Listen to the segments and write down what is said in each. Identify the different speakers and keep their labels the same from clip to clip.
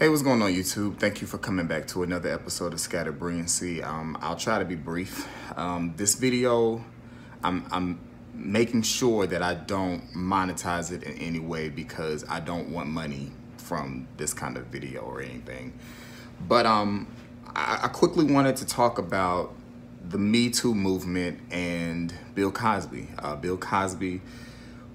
Speaker 1: Hey, what's going on, YouTube? Thank you for coming back to another episode of Scattered Brilliancy. I'll try to be brief. This video, I'm making sure that I don't monetize it in any way because I don't want money from this kind of video or anything. But I quickly wanted to talk about the Me Too movement and Bill Cosby. Bill Cosby,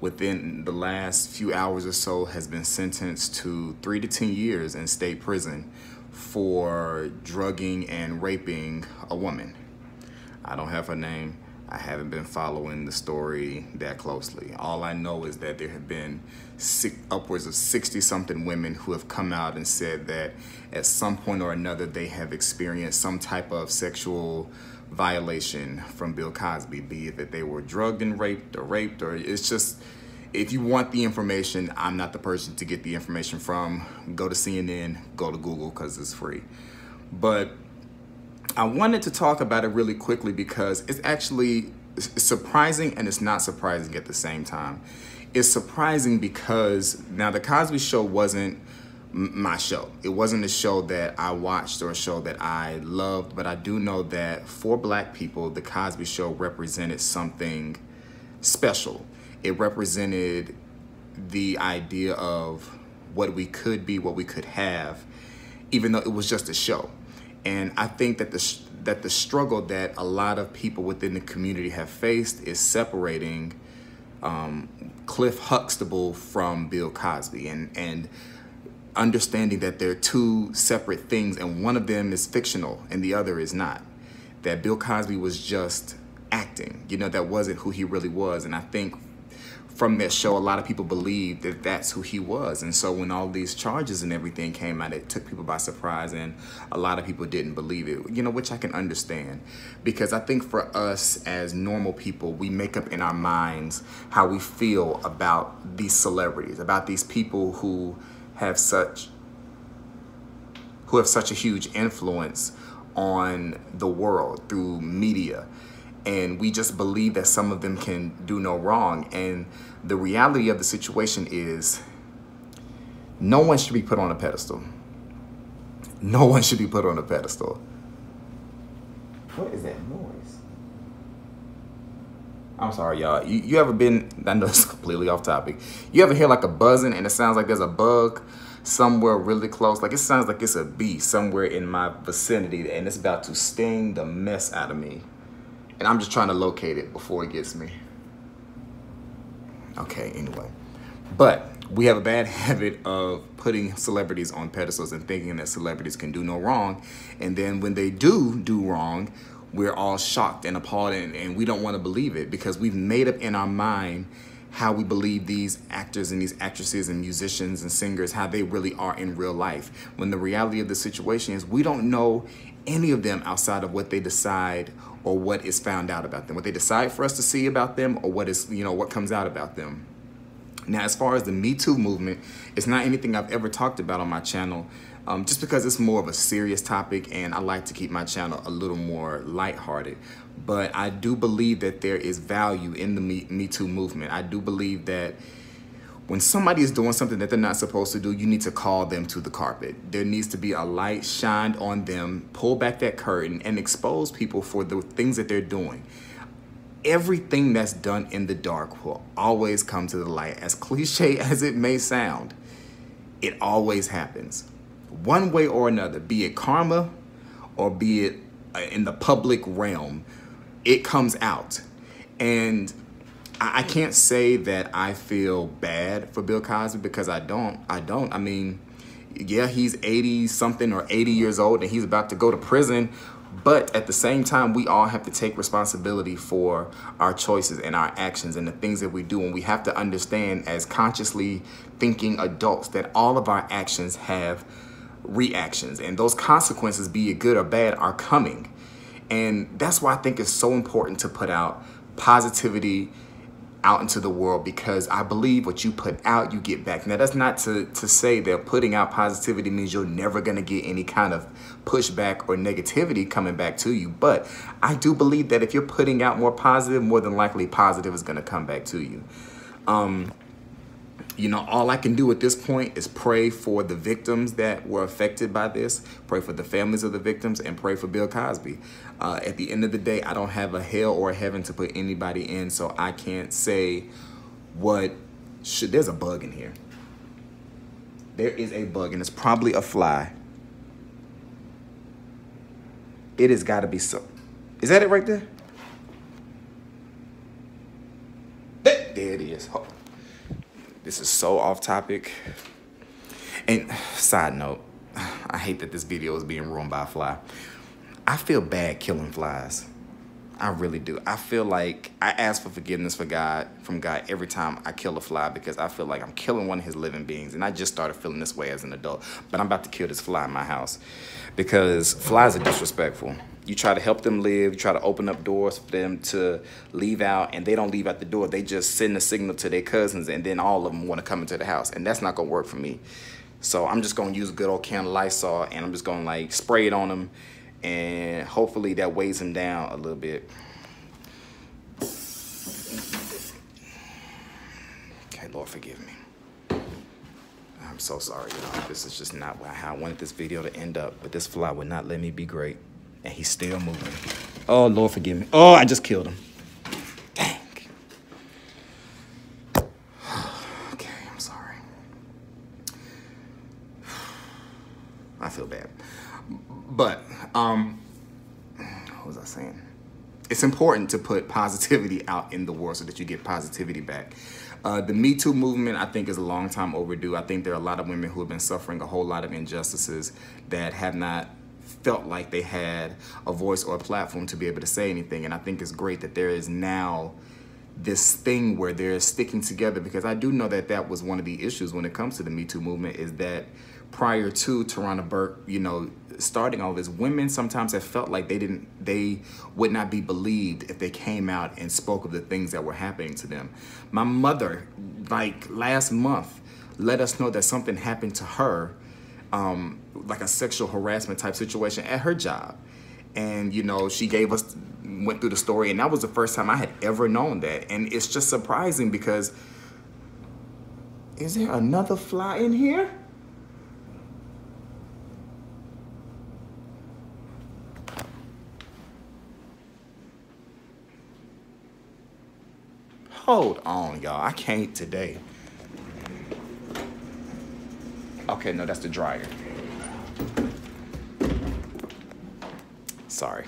Speaker 1: within the last few hours or so, has been sentenced to 3 to 10 years in state prison for drugging and raping a woman. I don't have her name. I haven't been following the story that closely. All I know is that there have been upwards of 60-something women who have come out and said that at some point or another they have experienced some type of sexual violation from Bill Cosby, be it that they were drugged and raped, or it's just, if you want the information, I'm not the person to get the information from. Go to CNN, go to Google, because it's free. But I wanted to talk about it really quickly because it's actually surprising and it's not surprising at the same time. It's surprising because now the Cosby Show wasn't my show. It wasn't a show that I watched or a show that I loved, but I do know that for Black people, the Cosby Show represented something special. It represented the idea of what we could be, what we could have, even though it was just a show. And I think that the struggle that a lot of people within the community have faced is separating Cliff Huxtable from Bill Cosby and understanding that they're two separate things, and one of them is fictional and the other is not. That Bill Cosby was just acting, that wasn't who he really was. And I think from that show, a lot of people believed that that's who he was. And so when all these charges and everything came out, it took people by surprise, and a lot of people didn't believe it, which I can understand. Because I think for us as normal people, we make up in our minds how we feel about these celebrities, about these people who have such a huge influence on the world through media. And we just believe that some of them can do no wrong. And the reality of the situation is no one should be put on a pedestal. No one should be put on a pedestal. What is that noise? I'm sorry, y'all. You ever been, I know it's completely off topic. You ever hear like a buzzing and it sounds like there's a bug somewhere really close? Like it sounds like it's a bee somewhere in my vicinity and it's about to sting the mess out of me. And I'm just trying to locate it before it gets me. Okay, anyway. But we have a bad habit of putting celebrities on pedestals and thinking that celebrities can do no wrong. And then when they do wrong, we're all shocked and appalled, and we don't want to believe it because we've made up in our mind how we believe these actors and these actresses and musicians and singers, how they really are in real life. When the reality of the situation is we don't know any of them outside of what they decide or what is found out about them, what they decide for us to see about them, or what is, what comes out about them. Now, as far as the Me Too movement, it's not anything I've ever talked about on my channel, just because it's more of a serious topic and I like to keep my channel a little more lighthearted. But I do believe that there is value in the Me Too movement. I do believe that when somebody is doing something that they're not supposed to do, you need to call them to the carpet. There needs to be a light shined on them, pull back that curtain, and expose people for the things that they're doing. Everything that's done in the dark will always come to the light. As cliche as it may sound, it always happens. One way or another, be it karma or be it in the public realm, it comes out. And I can't say that I feel bad for Bill Cosby because I don't. I mean, yeah, he's 80-something or 80 years old and he's about to go to prison. But at the same time, we all have to take responsibility for our choices and our actions and the things that we do. And we have to understand as consciously thinking adults that all of our actions have reactions. And those consequences, be it good or bad, are coming. And that's why I think it's so important to put out positivity out into the world, because I believe what you put out, you get back. Now, that's not to say that putting out positivity means you're never going to get any kind of pushback or negativity coming back to you. But I do believe that if you're putting out more positive, more than likely positive is going to come back to you. You know, all I can do at this point is pray for the victims that were affected by this, pray for the families of the victims, and pray for Bill Cosby. At the end of the day, I don't have a hell or a heaven to put anybody in, so I can't say what should. There's a bug in here. There is a bug, and it's probably a fly. It has got to be so. Is that it right there? There it is. Oh. This is so off topic. And side note, I hate that this video is being ruined by a fly. I feel bad killing flies. I really do. I feel like I ask for forgiveness from God every time I kill a fly, because I feel like I'm killing one of his living beings. And I just started feeling this way as an adult. But I'm about to kill this fly in my house because flies are disrespectful. You try to help them live, you try to open up doors for them to leave out, and they don't leave out the door. They just send a signal to their cousins, and then all of them want to come into the house. And that's not going to work for me. So I'm just going to use a good old can of Lysol, and I'm just going to like spray it on them, and hopefully that weighs them down a little bit. Okay, Lord, forgive me. I'm so sorry, y'all. This is just not how I wanted this video to end up, but this fly would not let me be great. And he's still moving. Oh, Lord, forgive me. Oh, I just killed him. Dang. Okay, I'm sorry. I feel bad. But, what was I saying? It's important to put positivity out in the world so that you get positivity back. The Me Too movement, I think, is a long time overdue. I think there are a lot of women who have been suffering a whole lot of injustices that have not felt like they had a voice or a platform to be able to say anything. And I think it's great that there is now this thing where they're sticking together, because I do know that that was one of the issues when it comes to the Me Too movement, is that prior to Tarana Burke, you know, starting all this, women sometimes have felt like they would not be believed if they came out and spoke of the things that were happening to them. My mother, like last month, let us know that something happened to her, like a sexual harassment type situation at her job. And, you know, she went through the story, and that was the first time I had ever known that. And it's just surprising because, is there another fly in here? Hold on, y'all. I can't today. Okay, no, that's the dryer. Sorry.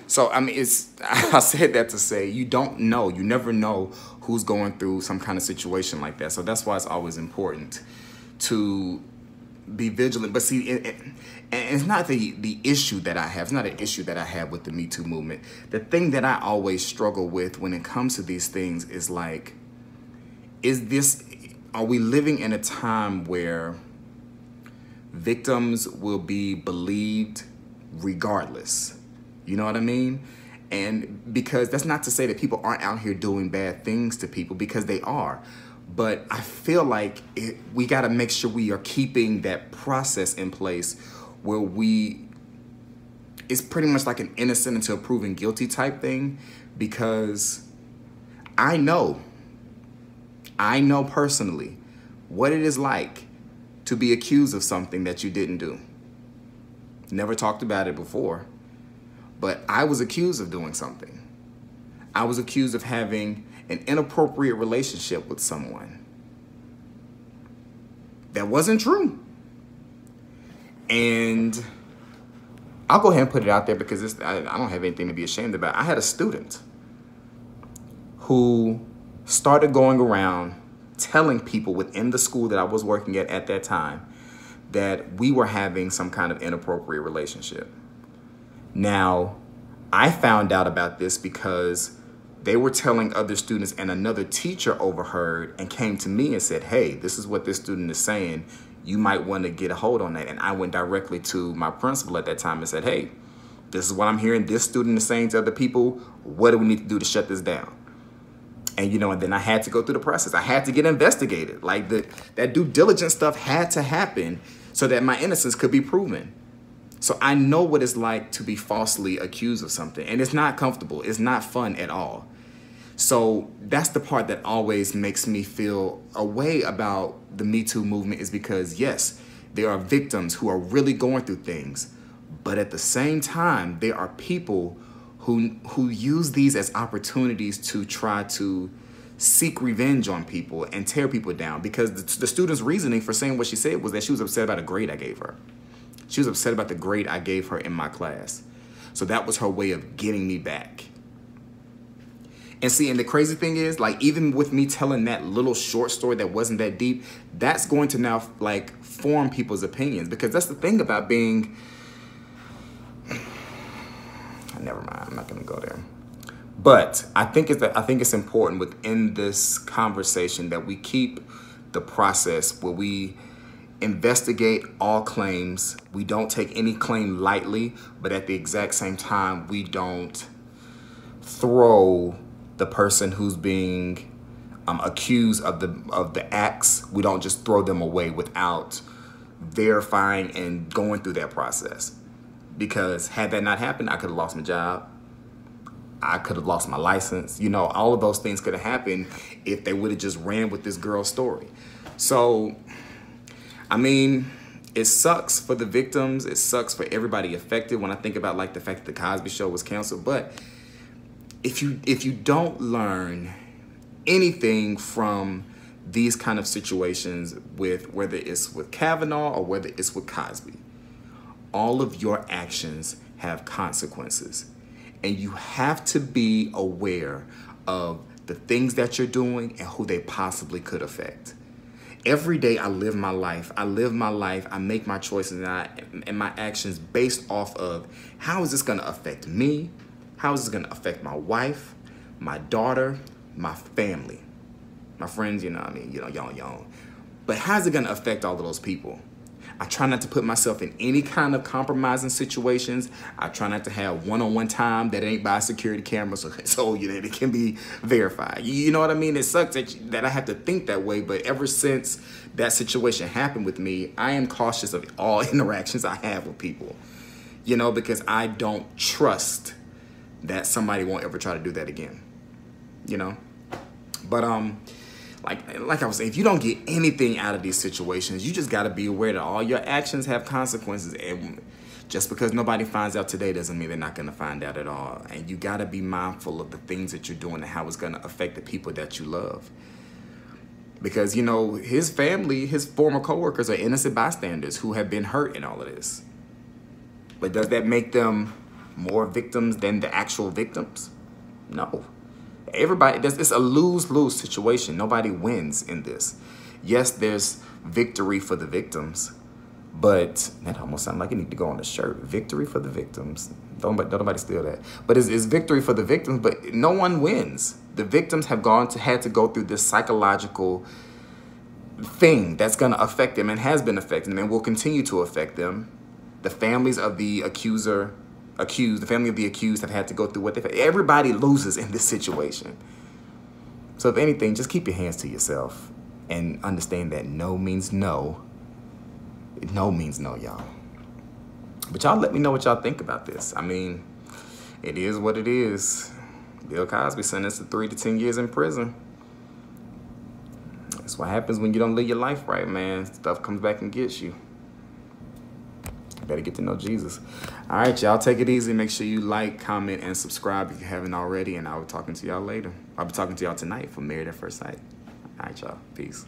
Speaker 1: So, I mean, I said that to say you don't know. You never know who's going through some kind of situation like that. So that's why it's always important to be vigilant. But see, and it's not the issue that I have. It's not an issue that I have with the Me Too movement. The thing that I always struggle with when it comes to these things is like, are we living in a time where victims will be believed regardless? You know what I mean? And because that's not to say that people aren't out here doing bad things to people, because they are. But I feel like we got to make sure we are keeping that process in place where it's pretty much like an innocent until proven guilty type thing. Because I know personally what it is like to be accused of something that you didn't do. Never talked about it before, but I was accused of doing something. I was accused of having an inappropriate relationship with someone. That wasn't true. And I'll go ahead and put it out there because I don't have anything to be ashamed about. I had a student who started going around telling people within the school that I was working at that time that we were having some kind of inappropriate relationship. Now, I found out about this because they were telling other students, and another teacher overheard and came to me and said, hey, this is what this student is saying. You might want to get a hold on that. And I went directly to my principal at that time and said, hey, this is what I'm hearing this student is saying to other people. What do we need to do to shut this down? And, you know, and then I had to go through the process. I had to get investigated. Like that due diligence stuff had to happen so that my innocence could be proven. So I know what it's like to be falsely accused of something. And it's not comfortable. It's not fun at all. So that's the part that always makes me feel a way about the Me Too movement, is because yes, there are victims who are really going through things, but at the same time, there are people who use these as opportunities to try to seek revenge on people and tear people down, because the student's reasoning for saying what she said was that she was upset about a grade I gave her. She was upset about the grade I gave her in my class. So that was her way of getting me back. And see, and the crazy thing is, like, even with me telling that little short story that wasn't that deep, that's going to now, like, form people's opinions. Because that's the thing about being... Never mind, I'm not going to go there. But I think it's important within this conversation that we keep the process where we investigate all claims. We don't take any claim lightly, but at the exact same time, we don't throw the person who's being accused of the acts. We don't just throw them away without verifying and going through that process. Because had that not happened, I could have lost my job. I could have lost my license. You know, all of those things could have happened if they would have just ran with this girl's story. So, I mean, it sucks for the victims. It sucks for everybody affected when I think about, like, the fact that the Cosby Show was canceled. But if you don't learn anything from these kind of situations, with whether it's with Kavanaugh or whether it's with Cosby, all of your actions have consequences. And you have to be aware of the things that you're doing and who they possibly could affect. Every day I live my life. I make my choices and my actions based off of how is this going to affect me? How is this going to affect my wife, my daughter, my family, my friends, you know what I mean? You know, y'all. But how's it going to affect all of those people? I try not to put myself in any kind of compromising situations. I try not to have one-on-one time that ain't by a security camera, so you know, it can be verified. You know what I mean? It sucks that I have to think that way, but ever since that situation happened with me, I am cautious of all interactions I have with people, you know, because I don't trust that somebody won't ever try to do that again, you know? But, like I was saying, if you don't get anything out of these situations, you just got to be aware that all your actions have consequences. And just because nobody finds out today doesn't mean they're not going to find out at all. And you got to be mindful of the things that you're doing and how it's going to affect the people that you love. Because, you know, his family, his former coworkers are innocent bystanders who have been hurt in all of this. But does that make them more victims than the actual victims? No. Everybody, it's a lose-lose situation. Nobody wins in this. Yes, there's victory for the victims, but that almost sounds like it need to go on a shirt. Victory for the victims. Don't nobody steal that. But it's victory for the victims, but no one wins. The victims have had to go through this psychological thing that's going to affect them and has been affecting them and will continue to affect them. The families of the the family of the accused have had to go through what everybody loses in this situation. So if anything, just keep your hands to yourself and understand that no means no. No means no, y'all. But y'all let me know what y'all think about this. I mean, it is what it is. Bill Cosby sentenced to 3 to 10 years in prison. That's what happens when you don't live your life right, man. Stuff comes back and gets you. Better get to know Jesus. All right, y'all, take it easy. Make sure you like, comment, and subscribe if you haven't already. And I'll be talking to y'all later. I'll be talking to y'all tonight for Married at First Sight. All right, y'all. Peace.